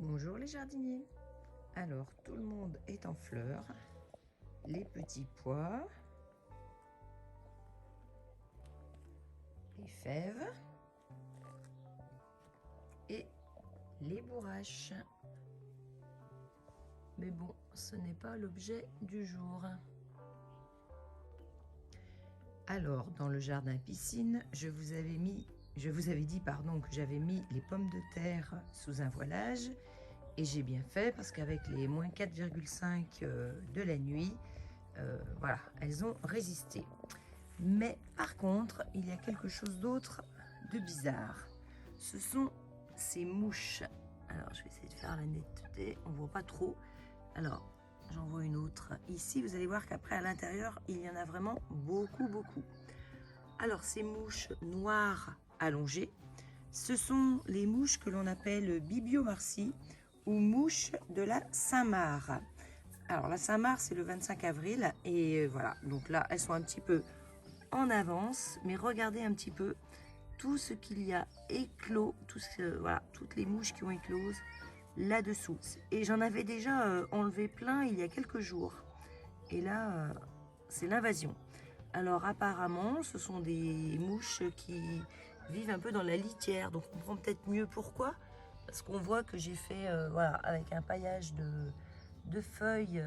Bonjour les jardiniers. Alors tout le monde est en fleurs, les petits pois, les fèves et les bourraches. Mais bon, ce n'est pas l'objet du jour. Alors dans le jardin piscine, je vous avais dit que j'avais mis les pommes de terre sous un voilage. Et j'ai bien fait parce qu'avec les moins 4,5 de la nuit, voilà, elles ont résisté. Mais par contre, il y a quelque chose d'autre de bizarre. Ce sont ces mouches. Alors, je vais essayer de faire la netteté. On ne voit pas trop. Alors, j'en vois une autre ici. Vous allez voir qu'après, à l'intérieur, il y en a vraiment beaucoup. Alors, ces mouches noires allongées, ce sont les mouches que l'on appelle Bibiomarcy ou mouches de la Saint-Marc. Alors la Saint-Marc, c'est le 25 avril et voilà, donc là elles sont un petit peu en avance, mais regardez un petit peu tout ce qu'il y a éclos, voilà, toutes les mouches qui ont éclose là-dessous. Et j'en avais déjà enlevé plein il y a quelques jours. Et là, c'est l'invasion. Alors apparemment, ce sont des mouches qui vivent un peu dans la litière, donc on comprend peut-être mieux pourquoi. Parce qu'on voit que j'ai fait voilà, avec un paillage de feuilles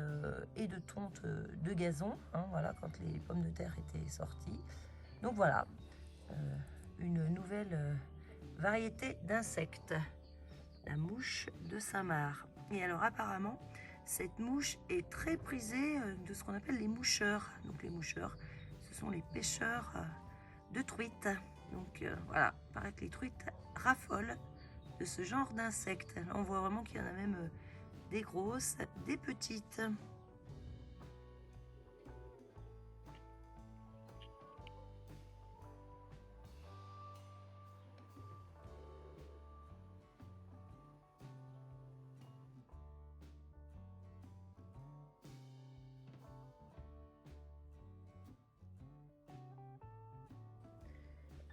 et de tonte de gazon, hein, voilà, quand les pommes de terre étaient sorties. Donc voilà, une nouvelle variété d'insectes, la mouche de Saint-Marc. Et alors apparemment, cette mouche est très prisée de ce qu'on appelle les moucheurs. Donc les moucheurs, ce sont les pêcheurs de truites. Donc voilà, il paraît que les truites raffolent de ce genre d'insectes. Là, on voit vraiment qu'il y en a même des grosses, des petites.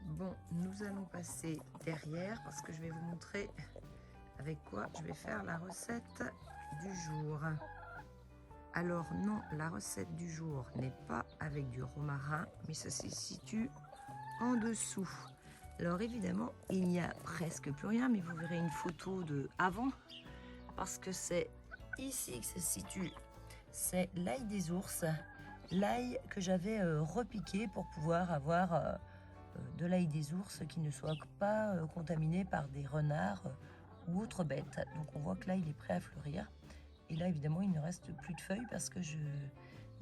Bon, nous allons passer derrière parce que je vais vous montrer avec quoi je vais faire la recette du jour. Alors non, la recette du jour n'est pas avec du romarin, mais ça se situe en dessous. Alors évidemment, il n'y a presque plus rien, mais vous verrez une photo de avant, parce que c'est ici que se situe. C'est l'ail des ours, l'ail que j'avais repiqué pour pouvoir avoir de l'ail des ours qui ne soit pas contaminé par des renards ou autres bêtes. Donc on voit que là il est prêt à fleurir. Et là évidemment il ne reste plus de feuilles parce que je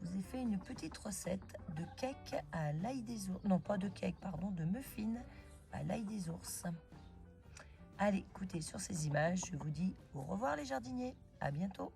vous ai fait une petite recette de cake à l'ail des ours. Non pas de cake, pardon, de muffins à l'ail des ours. Allez, écoutez, sur ces images, je vous dis au revoir les jardiniers. À bientôt.